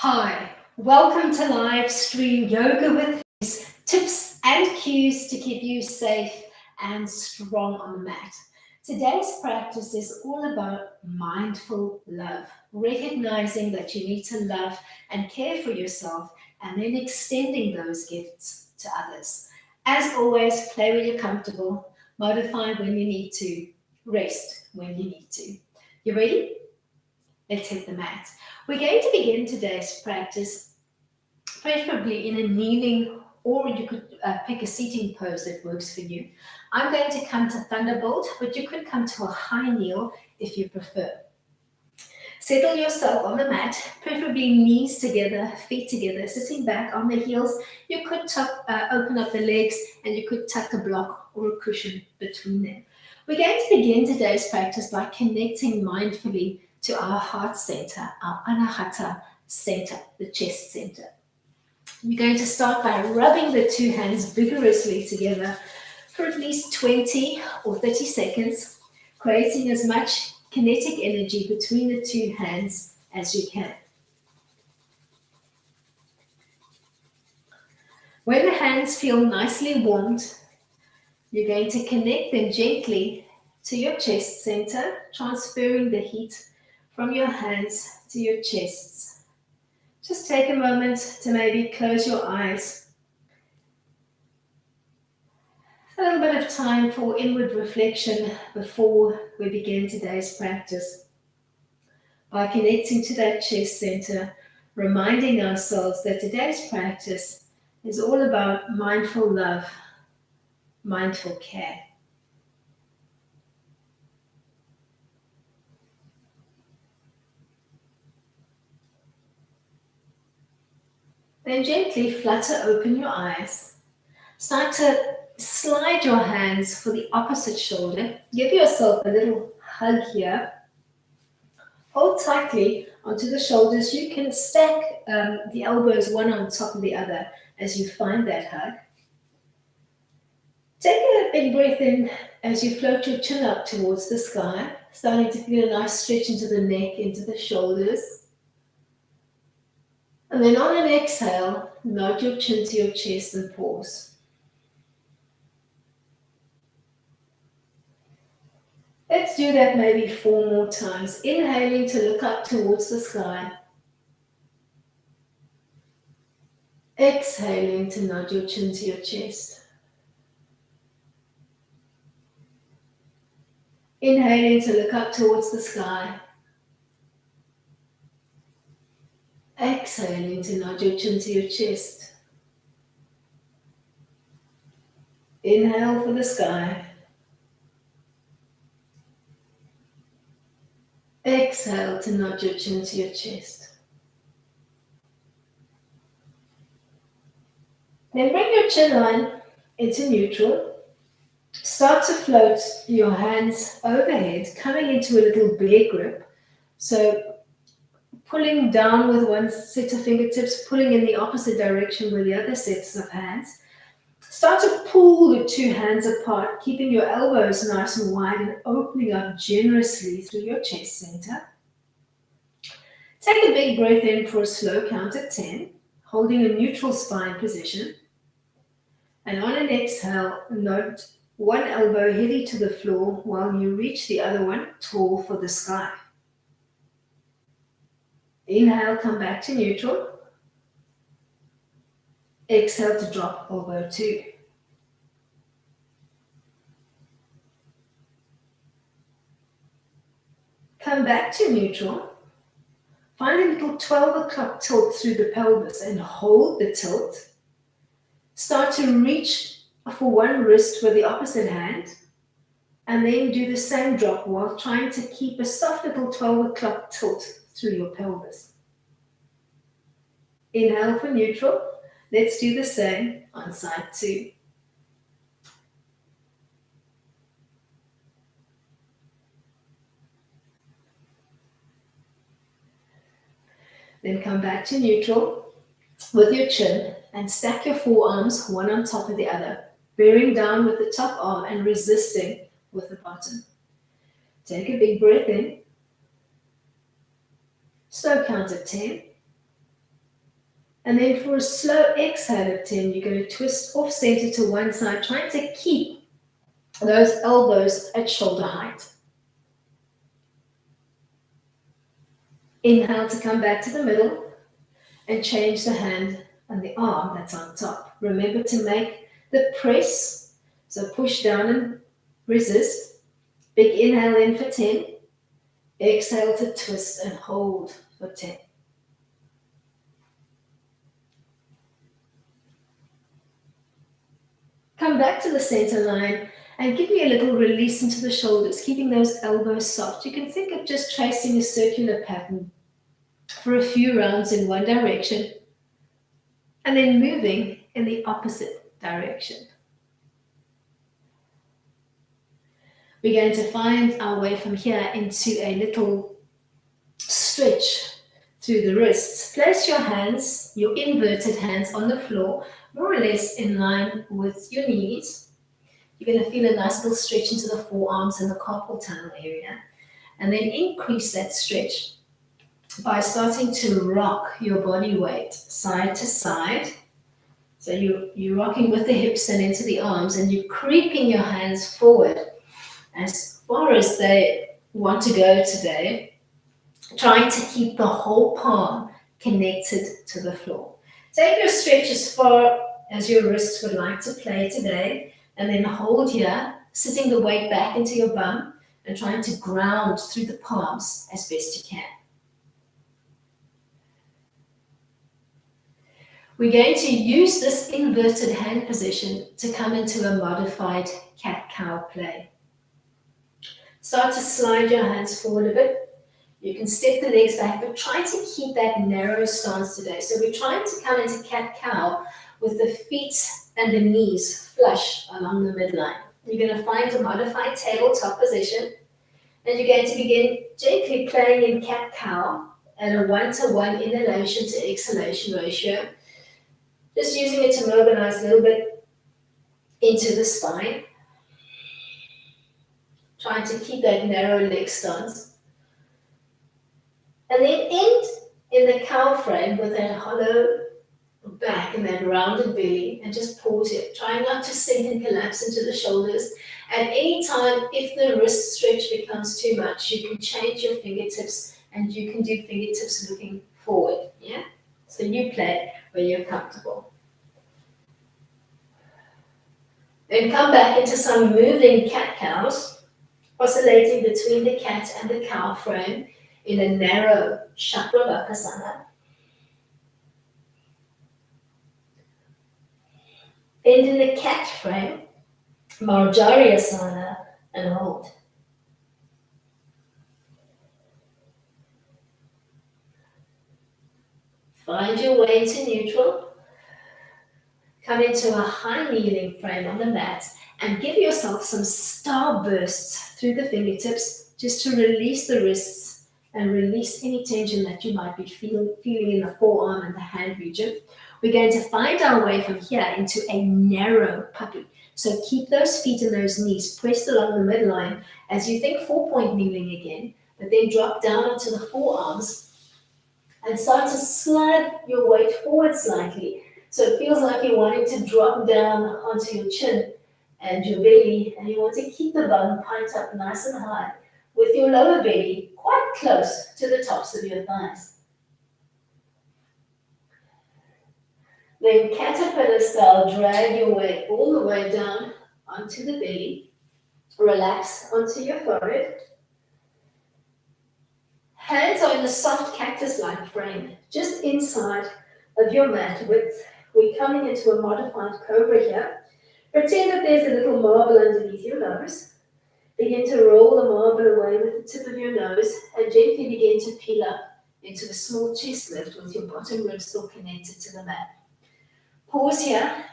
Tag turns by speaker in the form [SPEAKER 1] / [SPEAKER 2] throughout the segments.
[SPEAKER 1] Hi, welcome to live stream yoga with Louise. Tips and cues to keep you safe and strong on the mat. Today's practice is all about mindful love, recognizing that you need to love and care for yourself and then extending those gifts to others. As always, play when you're comfortable, modify when you need to, rest when you need to. You ready? Let's hit the mat. We're going to begin today's practice preferably in a kneeling, or you could pick a seating pose that works for you. I'm going to come to Thunderbolt, but you could come to a high kneel if you prefer. Settle yourself on the mat, preferably knees together, feet together, sitting back on the heels. You could open up the legs and you could tuck a block or a cushion between them. We're going to begin today's practice by connecting mindfully to our heart center, our anahata center, the chest center. We're going to start by rubbing the two hands vigorously together for at least 20 or 30 seconds, creating as much kinetic energy between the two hands as you can. When the hands feel nicely warmed, you're going to connect them gently to your chest center, transferring the heat from your hands to your chests. Just take a moment to maybe close your eyes. A little bit of time for inward reflection before we begin today's practice. By connecting to that chest center, reminding ourselves that today's practice is all about mindful love, mindful care. Then gently flutter open your eyes. Start to slide your hands for the opposite shoulder. Give yourself a little hug here. Hold tightly onto the shoulders. You can stack the elbows one on top of the other as you find that hug. Take a big breath in as you float your chin up towards the sky, starting to feel a nice stretch into the neck, into the shoulders. And then on an exhale, nod your chin to your chest and pause. Let's do that maybe 4 more times. Inhaling to look up towards the sky. Exhaling to nod your chin to your chest. Inhaling to look up towards the sky. Exhaling to nod your chin to your chest. Inhale for the sky. Exhale to nod your chin to your chest. Then bring your chin line into neutral. Start to float your hands overhead, coming into a little bear grip. So pulling down with one set of fingertips, pulling in the opposite direction with the other sets of hands. Start to pull the two hands apart, keeping your elbows nice and wide and opening up generously through your chest center. Take a big breath in for a slow count of 10, holding a neutral spine position. And on an exhale, note one elbow heavy to the floor while you reach the other one tall for the sky. Inhale, come back to neutral. Exhale to drop elbow 2. Come back to neutral. Find a little 12 o'clock tilt through the pelvis and hold the tilt. Start to reach for one wrist with the opposite hand and then do the same drop while trying to keep a soft little 12 o'clock tilt through your pelvis. Inhale for neutral. Let's do the same on side 2. Then come back to neutral with your chin and stack your forearms one on top of the other, bearing down with the top arm and resisting with the bottom. Take a big breath in. Slow count of 10. And then for a slow exhale of 10, you're going to twist off center to one side, trying to keep those elbows at shoulder height. Inhale to come back to the middle and change the hand and the arm that's on top. Remember to make the press, so push down and resist. Big inhale in for 10. Exhale to twist and hold for 10. Come back to the center line and give me a little release into the shoulders, keeping those elbows soft. You can think of just tracing a circular pattern for a few rounds in one direction and then moving in the opposite direction. We're going to find our way from here into a little stretch through the wrists. Place your hands, your inverted hands on the floor, more or less in line with your knees. You're going to feel a nice little stretch into the forearms and the carpal tunnel area. And then increase that stretch by starting to rock your body weight side to side. So you're rocking with the hips and into the arms, and you're creeping your hands forward as far as they want to go today, trying to keep the whole palm connected to the floor. Take your stretch as far as your wrists would like to play today, and then hold here, sitting the weight back into your bum and trying to ground through the palms as best you can. We're going to use this inverted hand position to come into a modified cat-cow play. Start to slide your hands forward a bit. You can step the legs back, but try to keep that narrow stance today. So we're trying to come into cat-cow with the feet and the knees flush along the midline. You're going to find a modified tabletop position, and you're going to begin gently playing in cat-cow at a 1-to-1 inhalation to exhalation ratio. Just using it to mobilize a little bit into the spine. Trying to keep that narrow leg stance. And then end in the cow frame with that hollow back and that rounded belly, and just pause here. Try not to sink and collapse into the shoulders. At any time, if the wrist stretch becomes too much, you can change your fingertips and you can do fingertips looking forward. Yeah? So you play where you're comfortable. Then come back into some moving cat-cows, oscillating between the cat and the cow frame in a narrow Chakrabakasana. End in the cat frame, Marjariyasana, and hold. Find your way into neutral. Come into a high kneeling frame on the mat and give yourself some star bursts through the fingertips just to release the wrists and release any tension that you might be feeling in the forearm and the hand region. We're going to find our way from here into a narrow puppy. So keep those feet and those knees pressed along the midline as you think 4-point kneeling again, but then drop down onto the forearms and start to slide your weight forward slightly. So it feels like you're wanting to drop down onto your chin and your belly, and you want to keep the bum piped up nice and high with your lower belly quite close to the tops of your thighs. Then caterpillar style, drag your weight all the way down onto the belly. Relax onto your forehead. Hands are in the soft cactus-like frame, just inside of your mat width. We're coming into a modified cobra here. Pretend that there's a little marble underneath your nose. Begin to roll the marble away with the tip of your nose and gently begin to peel up into a small chest lift with your bottom ribs still connected to the mat. Pause here.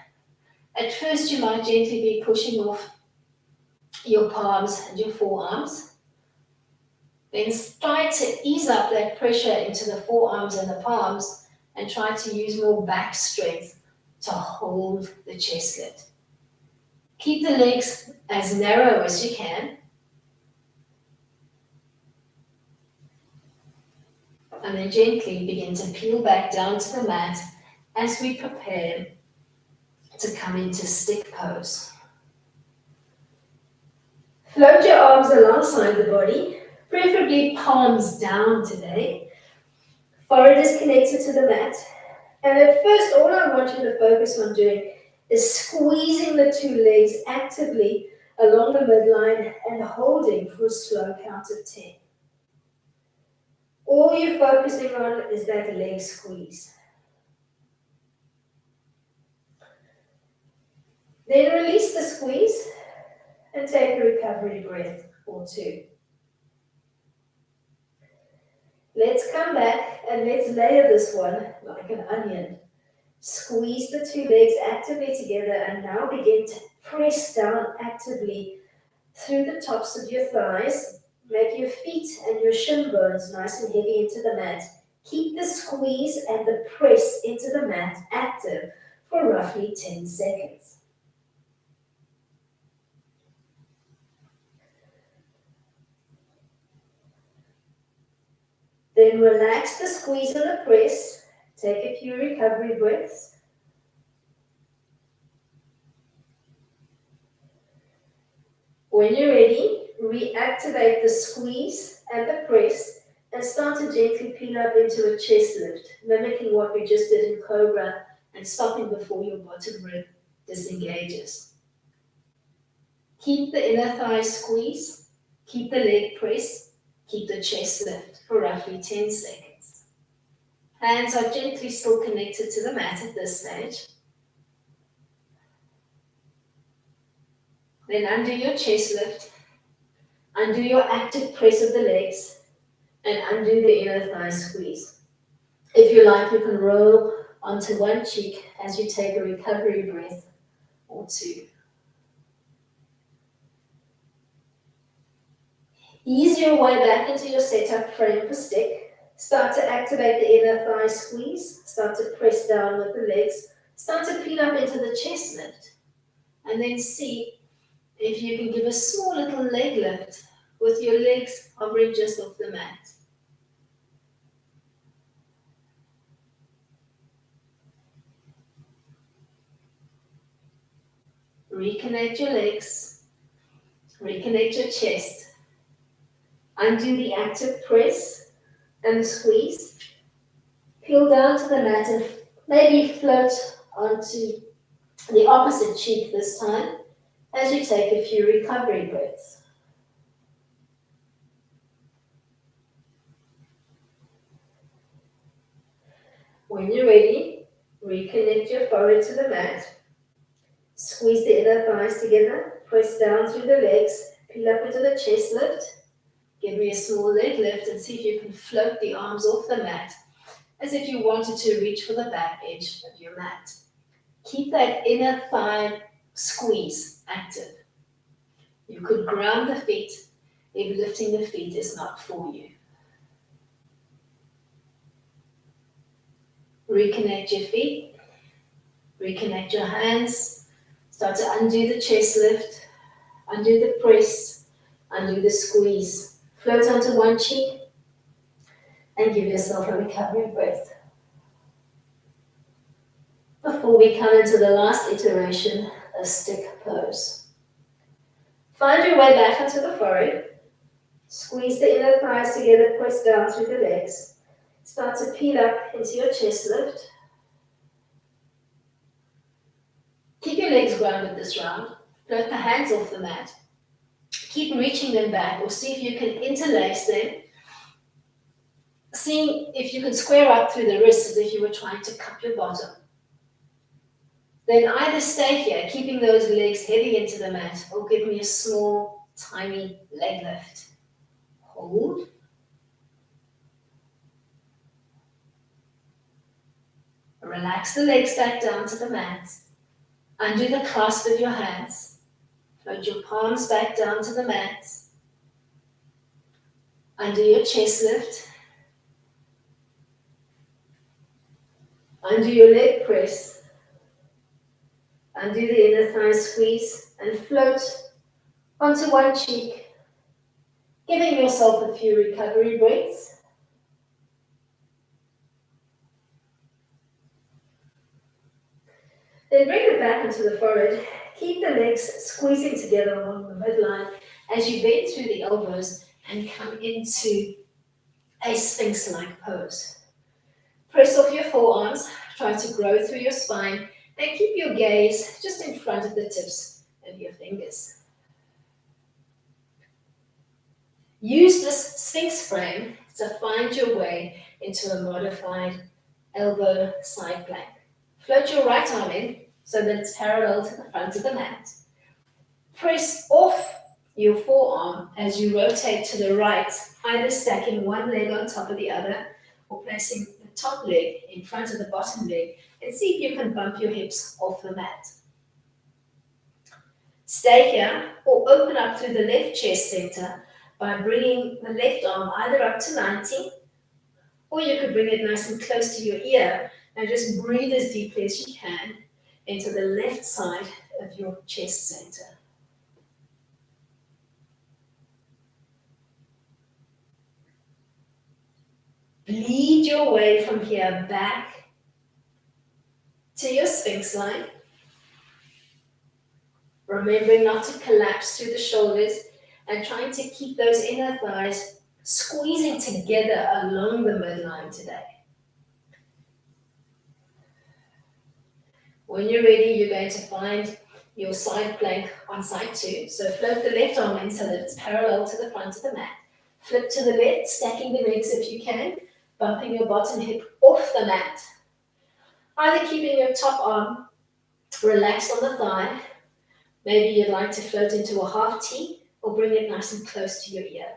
[SPEAKER 1] At first, you might gently be pushing off your palms and your forearms. Then try to ease up that pressure into the forearms and the palms and try to use more back strength to hold the chest lift. Keep the legs as narrow as you can. And then gently begin to peel back down to the mat as we prepare to come into stick pose. Float your arms alongside the body, preferably palms down today. Forehead is connected to the mat. And at first, all I want you to focus on doing is squeezing the two legs actively along the midline and holding for a slow count of 10. All you're focusing on is that leg squeeze. Then release the squeeze and take a recovery breath or two. Let's come back and let's layer this one like an onion. Squeeze the two legs actively together and now begin to press down actively through the tops of your thighs. Make your feet and your shin bones nice and heavy into the mat. Keep the squeeze and the press into the mat active for roughly 10 seconds. Then relax the squeeze and the press. Take a few recovery breaths. When you're ready, reactivate the squeeze and the press and start to gently peel up into a chest lift, mimicking what we just did in Cobra and stopping before your bottom rib disengages. Keep the inner thigh squeeze, keep the leg press, keep the chest lift for roughly 10 seconds. Hands are gently still connected to the mat at this stage. Then undo your chest lift, undo your active press of the legs, and undo the inner thigh squeeze. If you like, you can roll onto one cheek as you take a recovery breath or two. Ease your way back into your setup frame for stick. Start to activate the inner thigh squeeze. Start to press down with the legs. Start to peel up into the chest lift. And then see if you can give a small little leg lift with your legs hovering just off the mat. Reconnect your legs. Reconnect your chest. Undo the active press and the squeeze. Peel down to the mat and maybe float onto the opposite cheek this time as you take a few recovery breaths. When you're ready, reconnect your forehead to the mat. Squeeze the inner thighs together, press down through the legs, peel up into the chest lift. Give me a small leg lift and see if you can float the arms off the mat as if you wanted to reach for the back edge of your mat. Keep that inner thigh squeeze active. You could ground the feet if lifting the feet is not for you. Reconnect your feet, reconnect your hands, start to undo the chest lift, undo the press, undo the squeeze. Float onto one cheek and give yourself a recovery breath. Before we come into the last iteration, a stick pose. Find your way back onto the forehead. Squeeze the inner thighs together, press down through the legs. Start to peel up into your chest lift. Keep your legs grounded this round. Float the hands off the mat. Keep reaching them back or see if you can interlace them. Seeing if you can square up through the wrists as if you were trying to cup your bottom. Then either stay here, keeping those legs heavy into the mat, or give me a small, tiny leg lift. Hold. Relax the legs back down to the mat. Undo the clasp of your hands. Float your palms back down to the mat. Undo your chest lift. Undo your leg press. Undo the inner thigh squeeze and float onto one cheek, giving yourself a few recovery breaths. Then bring it back into the forehead. Keep the legs squeezing together along the midline as you bend through the elbows and come into a Sphinx-like pose. Press off your forearms, try to grow through your spine, and keep your gaze just in front of the tips of your fingers. Use this Sphinx frame to find your way into a modified elbow side plank. Float your right arm in so that it's parallel to the front of the mat. Press off your forearm as you rotate to the right, either stacking one leg on top of the other or placing the top leg in front of the bottom leg, and see if you can bump your hips off the mat. Stay here or open up through the left chest center by bringing the left arm either up to 90, or you could bring it nice and close to your ear and just breathe as deeply as you can into the left side of your chest center. Bleed your way from here back to your Sphinx line. Remembering not to collapse through the shoulders and trying to keep those inner thighs squeezing together along the midline today. When you're ready, you're going to find your side plank on side two. So float the left arm in so that it's parallel to the front of the mat. Flip to the left, stacking the legs if you can, bumping your bottom hip off the mat. Either keeping your top arm relaxed on the thigh. Maybe you'd like to float into a half T or bring it nice and close to your ear.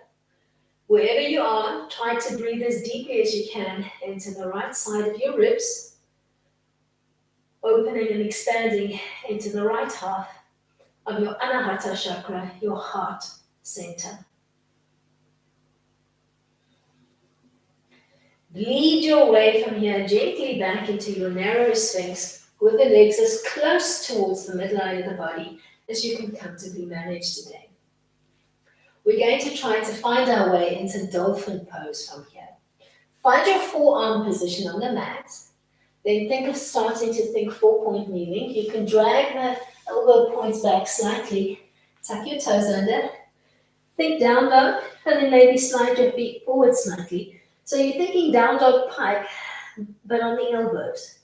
[SPEAKER 1] Wherever you are, try to breathe as deeply as you can into the right side of your ribs, opening and expanding into the right half of your Anahata chakra, your heart center. Lead your way from here gently back into your narrow Sphinx with the legs as close towards the midline of the body as you can comfortably manage today. We're going to try to find our way into dolphin pose from here. Find your forearm position on the mat. Then think of starting to think 4-point kneeling. You can drag the elbow points back slightly, tuck your toes under, think down dog, and then maybe slide your feet forward slightly. So you're thinking down dog pike, but on the elbows.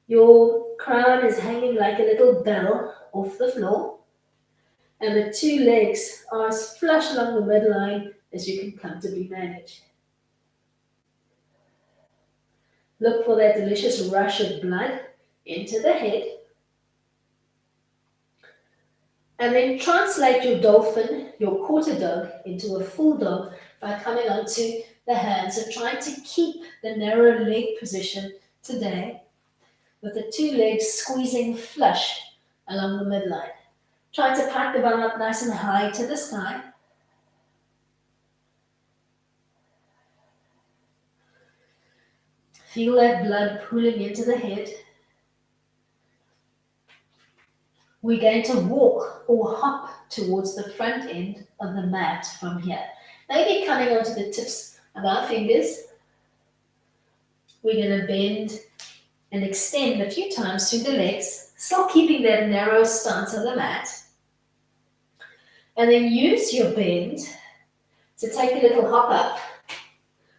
[SPEAKER 1] Your crown is hanging like a little bell off the floor, and the two legs are as flush along the midline as you can comfortably manage. Look for that delicious rush of blood into the head. And then translate your dolphin, your quarter dog, into a full dog by coming onto the hands. So trying to keep the narrow leg position today with the two legs squeezing flush along the midline. Try to pack the bum up nice and high to the sky. Feel that blood pooling into the head. We're going to walk or hop towards the front end of the mat from here. Maybe coming onto the tips of our fingers. We're going to bend and extend a few times through the legs, still keeping that narrow stance on the mat. And then use your bend to take a little hop up.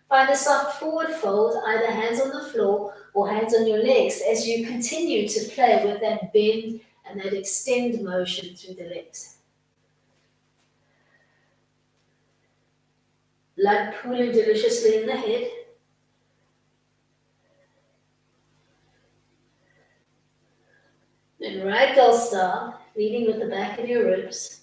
[SPEAKER 1] Find a soft forward fold, either hands on the floor or hands on your legs as you continue to play with that bend and that extend motion through the legs. Blood pooling deliciously in the head. Then ragdoll style, leading with the back of your ribs.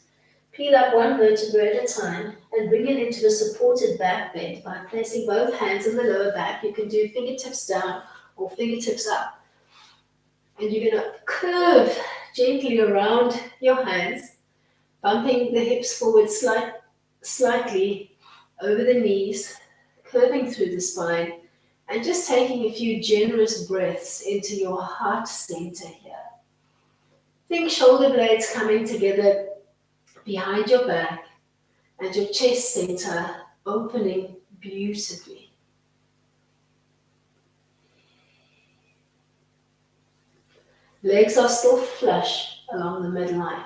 [SPEAKER 1] Peel up one vertebra at a time and bring it into the supported back bend by placing both hands on the lower back. You can do fingertips down or fingertips up. And you're going to curve gently around your hands, bumping the hips forward slightly over the knees, curving through the spine, and just taking a few generous breaths into your heart center here. Think shoulder blades coming together behind your back and your chest center opening beautifully. Legs are still flush along the midline.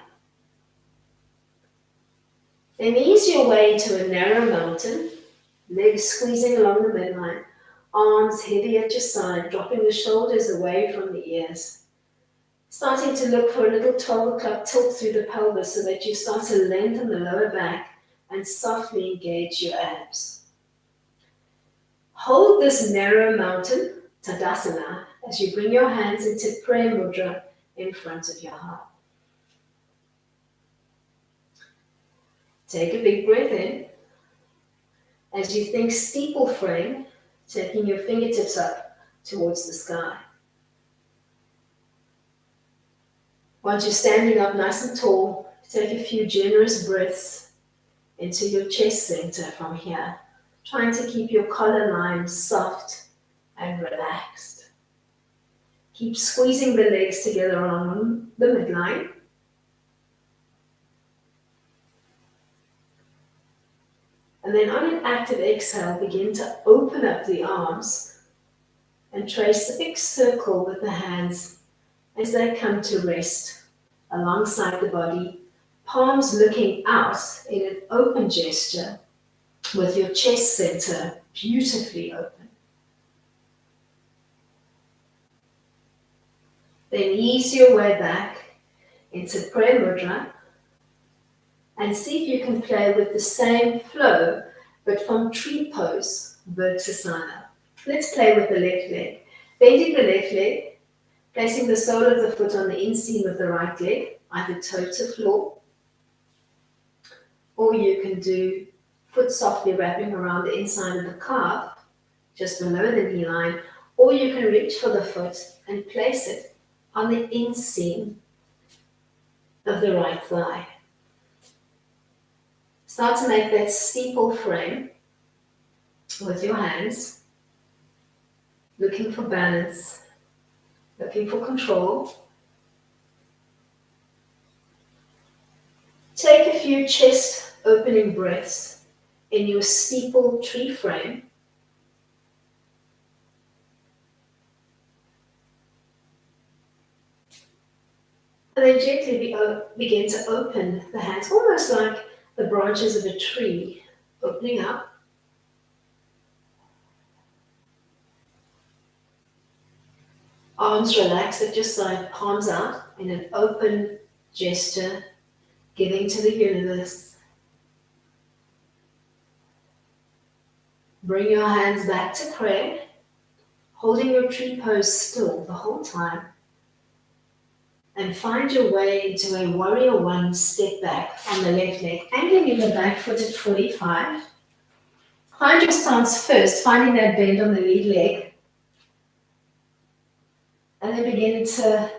[SPEAKER 1] Then ease your way to a narrow mountain, legs squeezing along the midline, arms heavy at your side, dropping the shoulders away from the ears. Starting to look for a little 12 o'clock tilt through the pelvis so that you start to lengthen the lower back and softly engage your abs. Hold this narrow mountain, Tadasana, as you bring your hands into prayer mudra in front of your heart. Take a big breath in. As you think steeple frame, taking your fingertips up towards the sky. Once you're standing up nice and tall, take a few generous breaths into your chest center from here, trying to keep your collar line soft and relaxed. Keep squeezing the legs together along the midline. And then on an active exhale, begin to open up the arms and trace a big circle with the hands as they come to rest alongside the body, palms looking out in an open gesture with your chest center beautifully open. Then ease your way back into prayer mudra and see if you can play with the same flow but from tree pose, Virtsasana. Let's play with the left leg. Bending the left leg, placing the sole of the foot on the inseam of the right leg, either toe to floor, or you can do foot softly wrapping around the inside of the calf, just below the knee line, or you can reach for the foot and place it on the inseam of the right thigh. Start to make that steeple frame with your hands, looking for balance, looking for control. Take a few chest opening breaths in your steeple tree frame. And then gently begin to open the hands, almost like the branches of a tree, opening up. Arms relaxed at your side, palms out in an open gesture, giving to the universe. Bring your hands back to prayer, holding your tree pose still the whole time. And find your way into a warrior one step back on the left leg, angling in the back foot at 45. Find your stance first, finding that bend on the lead leg. And then begin to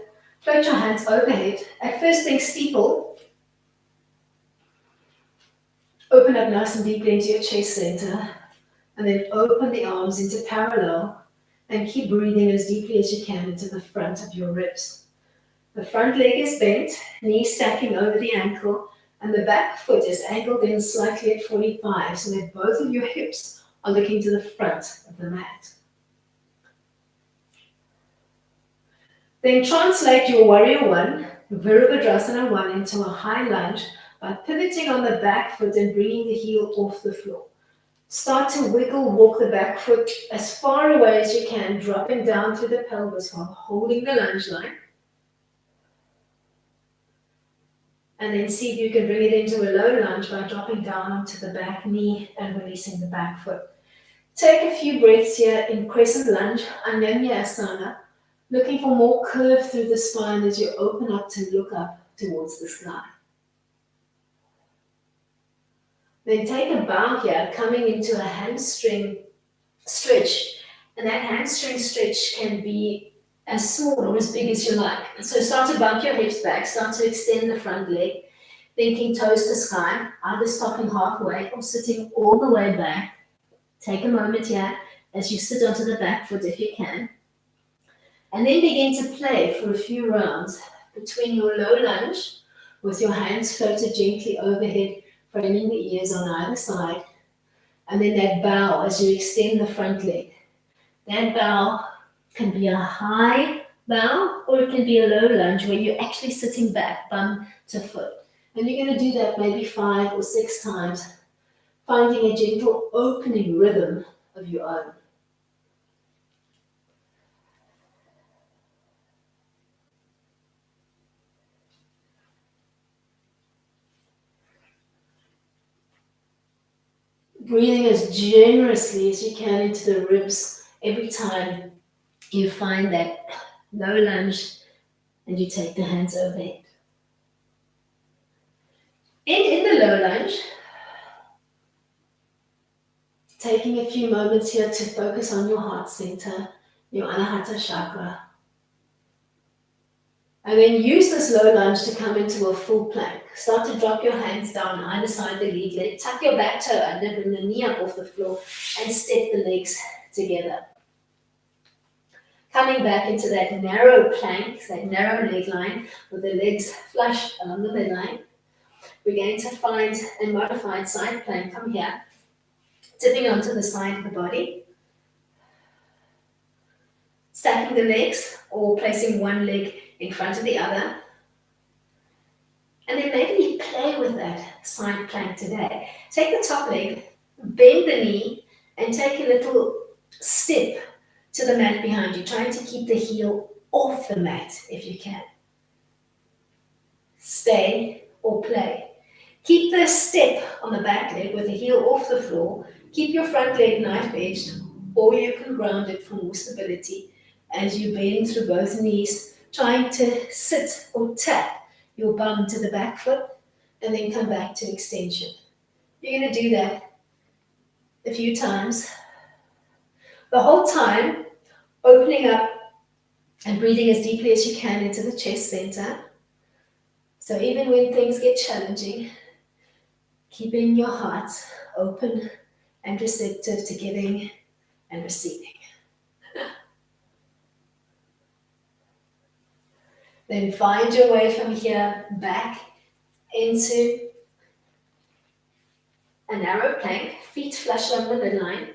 [SPEAKER 1] float your hands overhead. At first think steeple. Open up nice and deeply into your chest center. And then open the arms into parallel. And keep breathing as deeply as you can into the front of your ribs. The front leg is bent, knee stacking over the ankle, and the back foot is angled in slightly at 45, so that both of your hips are looking to the front of the mat. Then translate your warrior one, Virabhadrasana one, into a high lunge by pivoting on the back foot and bringing the heel off the floor. Start to wiggle, walk the back foot as far away as you can, dropping down through the pelvis while holding the lunge line. And then see if you can bring it into a low lunge by dropping down onto the back knee and releasing the back foot. Take a few breaths here in crescent lunge, Anyamyasana, looking for more curve through the spine as you open up to look up towards the sky. Then take a bow here, coming into a hamstring stretch. And that hamstring stretch can be as small or as big as you like. So start to bump your hips back, start to extend the front leg, thinking toes to sky, either stopping halfway or sitting all the way back. Take a moment here as you sit onto the back foot if you can. And then begin to play for a few rounds between your low lunge with your hands floated gently overhead, framing the ears on either side. And then that bow as you extend the front leg. That bow can be a high bow, or it can be a low lunge where you're actually sitting back, bum to foot. And you're going to do that maybe 5 or 6 times, finding a gentle opening rhythm of your own. Breathing as generously as you can into the ribs every time you find that low lunge and you take the hands overhead. And in the low lunge, taking a few moments here to focus on your heart center, your anahata chakra. And then use this low lunge to come into a full plank. Start to drop your hands down either side the lead leg. Tuck your back toe under, bring the knee up off the floor, and step the legs together. Coming back into that narrow plank, that narrow leg line, with the legs flush along the midline. We're going to find a modified side plank. Come here, tipping onto the side of the body. Stacking the legs or placing one leg in front of the other. And then maybe play with that side plank today. Take the top leg, bend the knee, and take a little step to the mat behind you, trying to keep the heel off the mat if you can. Stay or play. Keep the step on the back leg with the heel off the floor. Keep your front leg knife-edged, or you can ground it for more stability as you bend through both knees, trying to sit or tap your bum to the back foot, and then come back to extension. You're going to do that a few times. The whole time, opening up and breathing as deeply as you can into the chest center. So even when things get challenging, keeping your heart open and receptive to giving and receiving. Then find your way from here back into a narrow plank, feet flush along the midline.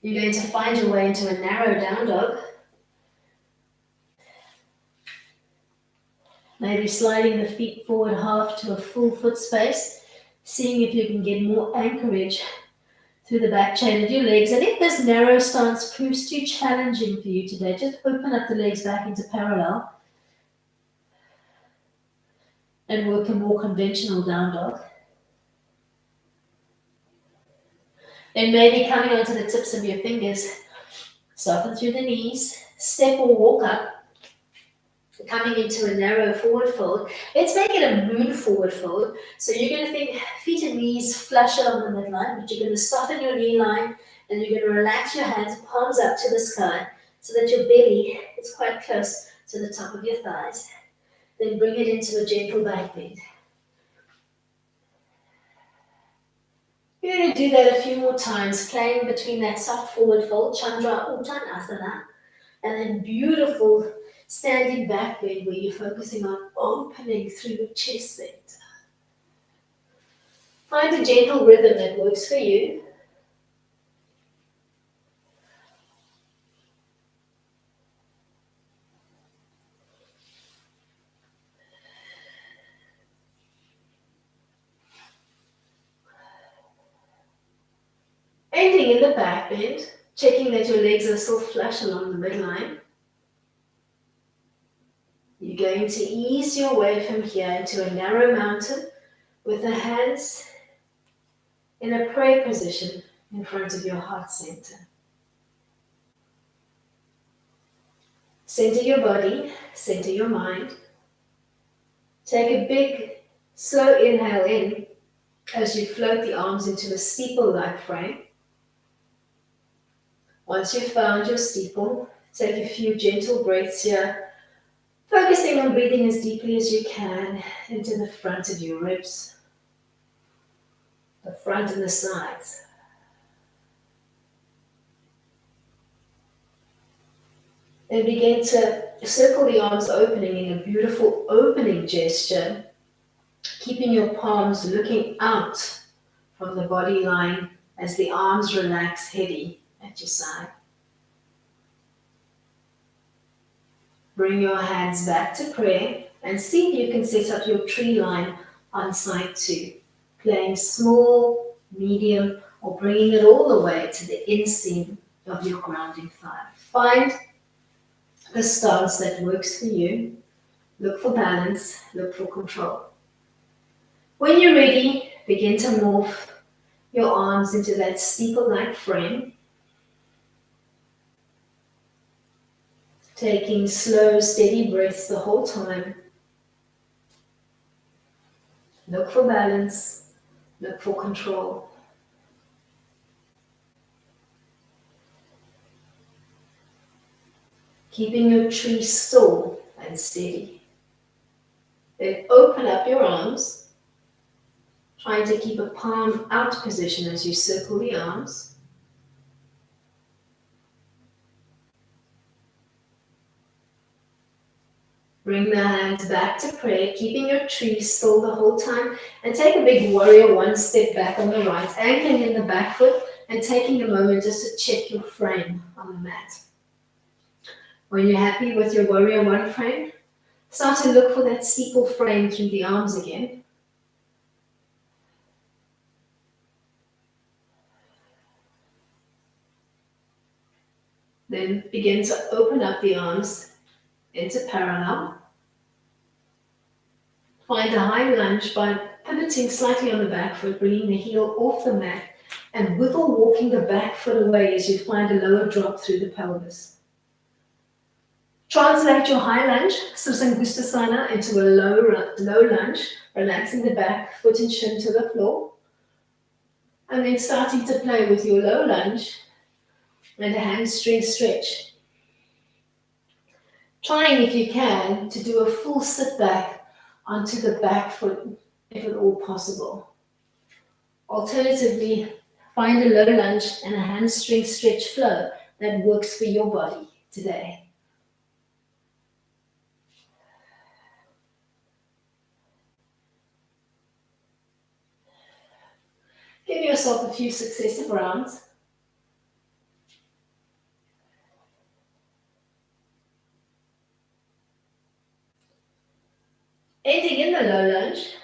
[SPEAKER 1] You're going to find your way into a narrow down dog. Maybe sliding the feet forward half to a full foot space, seeing if you can get more anchorage through the back chain of your legs. And if this narrow stance proves too challenging for you today, just open up the legs back into parallel and work a more conventional down dog. Then maybe coming onto the tips of your fingers, soften through the knees, step or walk up, coming into a narrow forward fold. Let's make it a moon forward fold. So you're going to think feet and knees flush along the midline, but you're going to soften your knee line and you're going to relax your hands, palms up to the sky so that your belly is quite close to the top of your thighs. Then bring it into a gentle back bend. You're going to do that a few more times, playing between that soft forward fold, Chandra Uttanasana, and then beautiful standing back bend where you're focusing on opening through your chest center. Find a gentle rhythm that works for you. Ending in the back bend, checking that your legs are still flush along the midline. You're going to ease your way from here into a narrow mountain with the hands in a prayer position in front of your heart center. Center your body, center your mind. Take a big, slow inhale in as you float the arms into a steeple-like frame. Once you've found your steeple, take a few gentle breaths here, focusing on breathing as deeply as you can into the front of your ribs, the front and the sides. Then begin to circle the arms opening in a beautiful opening gesture, keeping your palms looking out from the body line as the arms relax heavy at your side. Bring your hands back to prayer and see if you can set up your tree line on side 2. Playing small, medium, or bringing it all the way to the inseam of your grounding thigh. Find the stance that works for you. Look for balance, look for control. When you're ready, begin to morph your arms into that steeple-like frame. Taking slow, steady breaths the whole time. Look for balance, look for control. Keeping your tree still and steady. Then open up your arms, trying to keep a palm out position as you circle the arms. Bring the hands back to prayer, keeping your tree still the whole time, and take a big warrior 1 step back on the right, anchoring in the back foot and taking a moment just to check your frame on the mat. When you're happy with your warrior 1 frame, start to look for that steeple frame through the arms again. Then begin to open up the arms into parallel. Find a high lunge by pivoting slightly on the back foot, bringing the heel off the mat, and wiggle walking the back foot away as you find a lower drop through the pelvis. Translate your high lunge, Susangushtasana, into a low lunge, relaxing the back foot and shin to the floor. And then starting to play with your low lunge and a hamstring stretch. Trying, if you can, to do a full sit back onto the back foot, if at all possible. Alternatively, find a low lunge and a hamstring stretch flow that works for your body today. Give yourself a few successive rounds. Ending in the low lunge.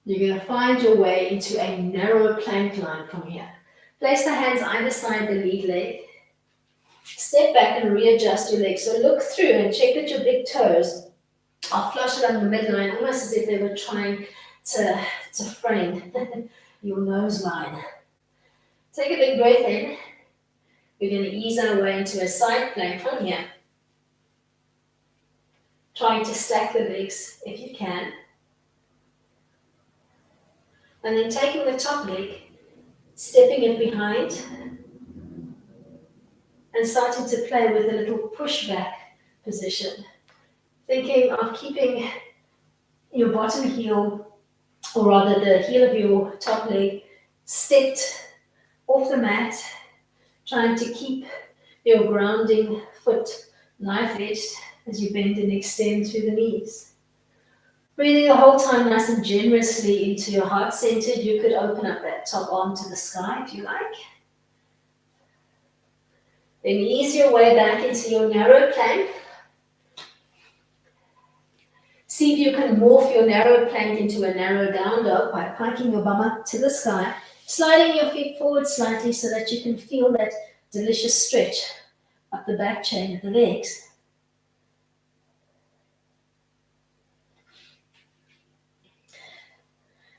[SPEAKER 1] You're going to find your way into a narrow plank line from here. Place the hands either side the lead leg. Step back and readjust your legs. So look through and check that your big toes are flush along the midline, almost as if they were trying to frame your nose line. Take a big breath in. We're going to ease our way into a side plank from here. Trying to stack the legs if you can. And then taking the top leg, stepping it behind, and starting to play with a little pushback position. Thinking of keeping your bottom heel, or rather the heel of your top leg, stepped off the mat, trying to keep your grounding foot knife-edged as you bend and extend through the knees. Breathing the whole time nice and generously into your heart center. You could open up that top arm to the sky if you like. Then ease your way back into your narrow plank. See if you can morph your narrow plank into a narrow down dog by piking your bum up to the sky, sliding your feet forward slightly so that you can feel that delicious stretch up the back chain of the legs.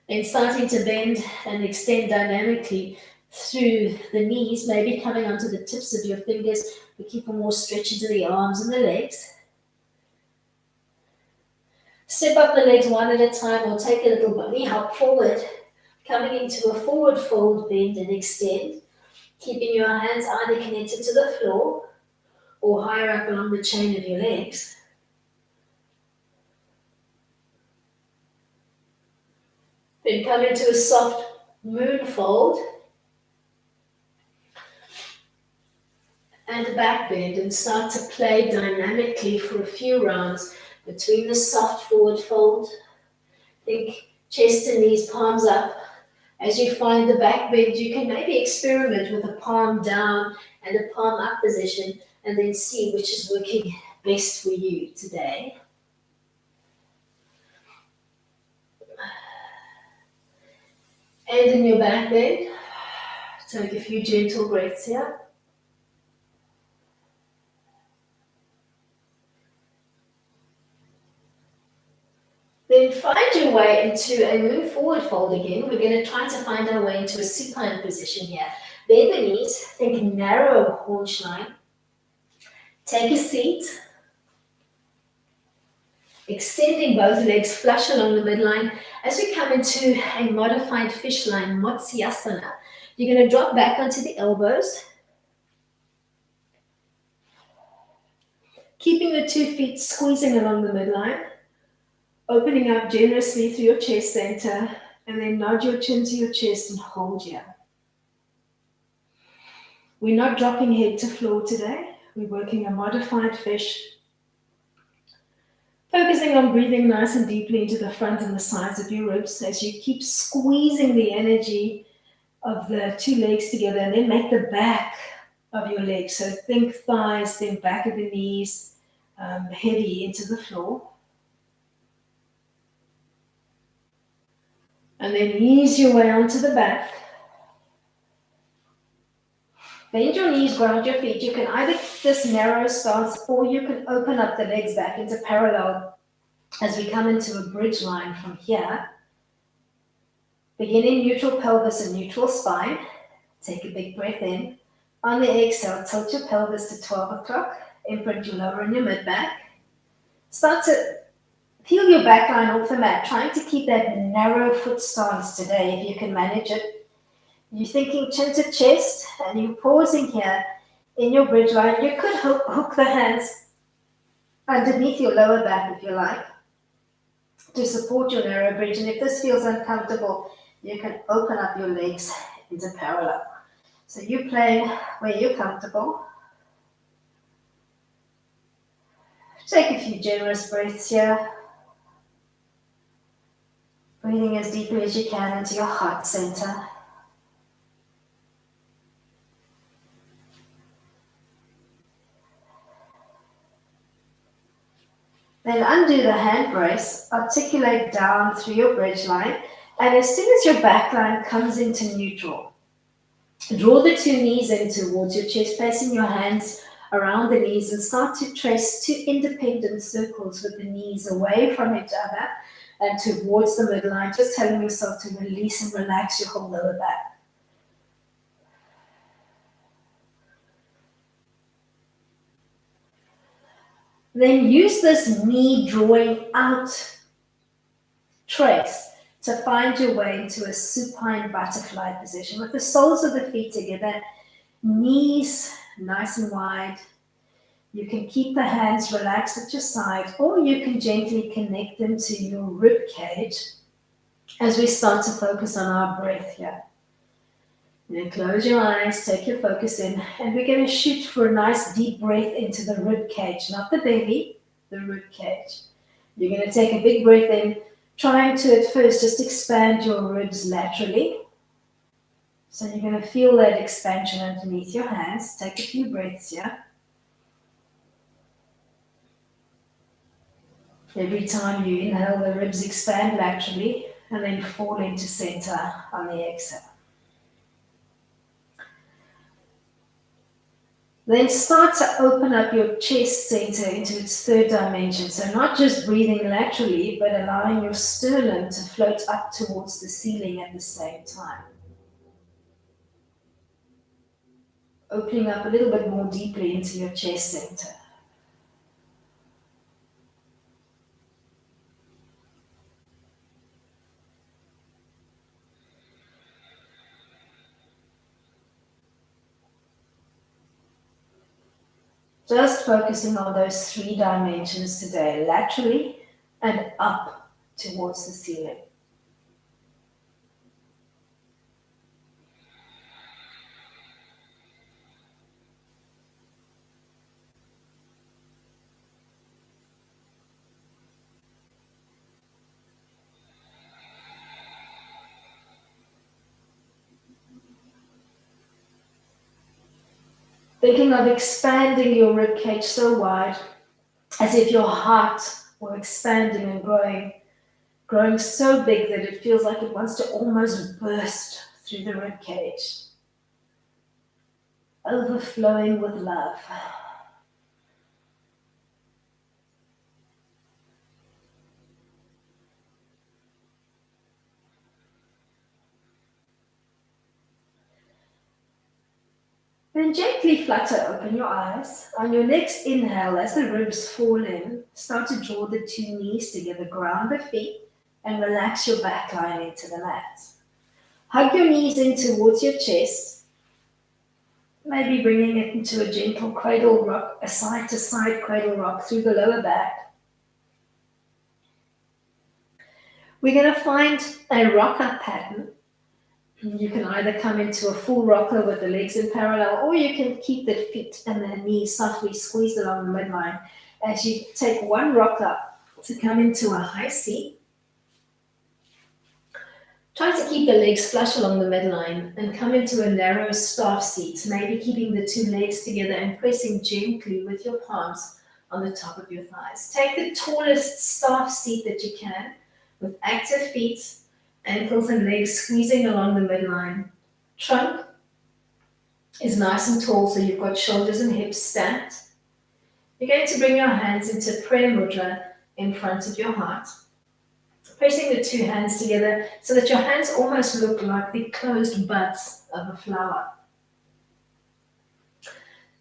[SPEAKER 1] Then starting to bend and extend dynamically through the knees, maybe coming onto the tips of your fingers, but keep a more stretch into the arms and the legs. Step up the legs one at a time or take a little bunny hop forward, coming into a forward fold, bend and extend, keeping your hands either connected to the floor or higher up along the chain of your legs. Then come into a soft moon fold and a back bend and start to play dynamically for a few rounds between the soft forward fold. Think chest and knees, palms up, As you find the back bend, you can maybe experiment with a palm down and a palm up position and then see which is working best for you today. And in your back bend, take a few gentle breaths here. Then find your way into a move forward fold again. We're going to try to find our way into a supine position here. Bend the knees, think narrow haunch line. Take a seat, extending both legs flush along the midline. As we come into a modified fish line, Matsyasana, you're going to drop back onto the elbows, keeping the 2 feet squeezing along the midline, opening up generously through your chest center, and then nod your chin to your chest and hold here. We're not dropping head to floor today. We're working a modified fish, focusing on breathing nice and deeply into the front and the sides of your ribs as you keep squeezing the energy of the 2 legs together, and then make the back of your legs. So think thighs, then back of the knees, heavy into the floor. And then ease your way onto the back. Bend your knees, ground your feet. You can either keep this narrow stance or you can open up the legs back into parallel as we come into a bridge line from here. Beginning neutral pelvis and neutral spine. Take a big breath in. On the exhale, tilt your pelvis to 12 o'clock. Imprint your lower and your mid back. Start to peel your back line off the mat, trying to keep that narrow foot stance today if you can manage it. You're thinking chin to chest and you're pausing here in your bridge line. You could hook the hands underneath your lower back if you like to support your narrow bridge. And if this feels uncomfortable, you can open up your legs into parallel. So you're playing where you're comfortable. Take a few generous breaths here. Breathing as deeply as you can into your heart center. Then undo the hand brace, articulate down through your bridge line, and as soon as your back line comes into neutral, draw the 2 knees in towards your chest, placing your hands around the knees and start to trace 2 independent circles with the knees away from each other and towards the midline, just telling yourself to release and relax your whole lower back. Then use this knee drawing out trace to find your way into a supine butterfly position with the soles of the feet together, knees nice and wide. You can keep the hands relaxed at your side, or you can gently connect them to your rib cage as we start to focus on our breath here. Then close your eyes, take your focus in, and we're going to shoot for a nice deep breath into the rib cage, not the belly, the rib cage. You're going to take a big breath in, trying to at first just expand your ribs laterally. So you're going to feel that expansion underneath your hands. Take a few breaths here. Every time you inhale, the ribs expand laterally and then fall into center on the exhale. Then start to open up your chest center into its 3rd dimension. So not just breathing laterally, but allowing your sternum to float up towards the ceiling at the same time. Opening up a little bit more deeply into your chest center. Just focusing on those 3 dimensions today, laterally and up towards the ceiling. Thinking of expanding your rib cage so wide, as if your heart were expanding and growing so big that it feels like it wants to almost burst through the rib cage, overflowing with love. Then gently flutter open your eyes. On your next inhale, as the ribs fall in, start to draw the two knees together, ground the feet, and relax your back line into the mat. Hug your knees in towards your chest, maybe bringing it into a gentle cradle rock, a side to side cradle rock through the lower back. We're going to find a rock up pattern. You can either come into a full rocker with the legs in parallel, or you can keep the feet and the knees softly squeezed along the midline as you take one rock up to come into a high seat. Try to keep the legs flush along the midline and come into a narrow staff seat, maybe keeping the two legs together and pressing gently with your palms on the top of your thighs. Take the tallest staff seat that you can with active feet, ankles and legs squeezing along the midline. Trunk is nice and tall, so you've got shoulders and hips stacked. You're going to bring your hands into prayer mudra in front of your heart, pressing the two hands together so that your hands almost look like the closed buds of a flower.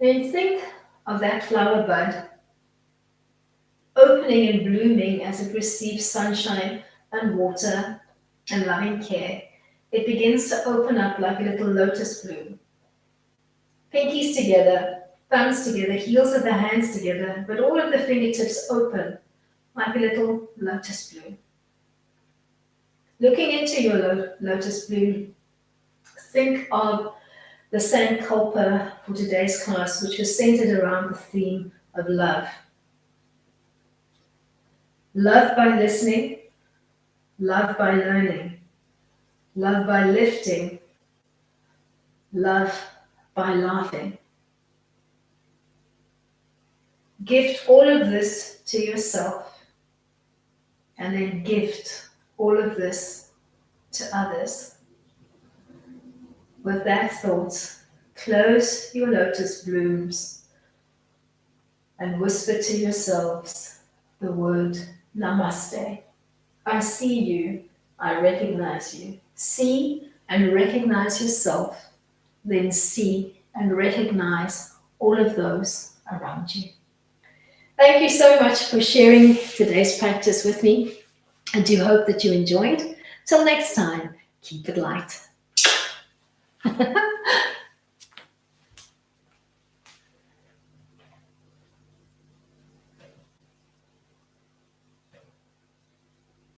[SPEAKER 1] Then think of that flower bud opening and blooming as it receives sunshine and water and loving care. It begins to open up like a little lotus bloom. Pinkies together, thumbs together, heels of the hands together, but all of the fingertips open like a little lotus bloom. Looking into your lotus bloom, think of the Sankalpa for today's class, which was centered around the theme of love. Love by listening, love by learning, love by lifting, love by laughing. Gift all of this to yourself, and then gift all of this to others. With that thought, close your lotus blooms and whisper to yourselves the word Namaste. I see you, I recognize you. See and recognize yourself, then see and recognize all of those around you. Thank you so much for sharing today's practice with me. I do hope that you enjoyed. Till next time, keep it light.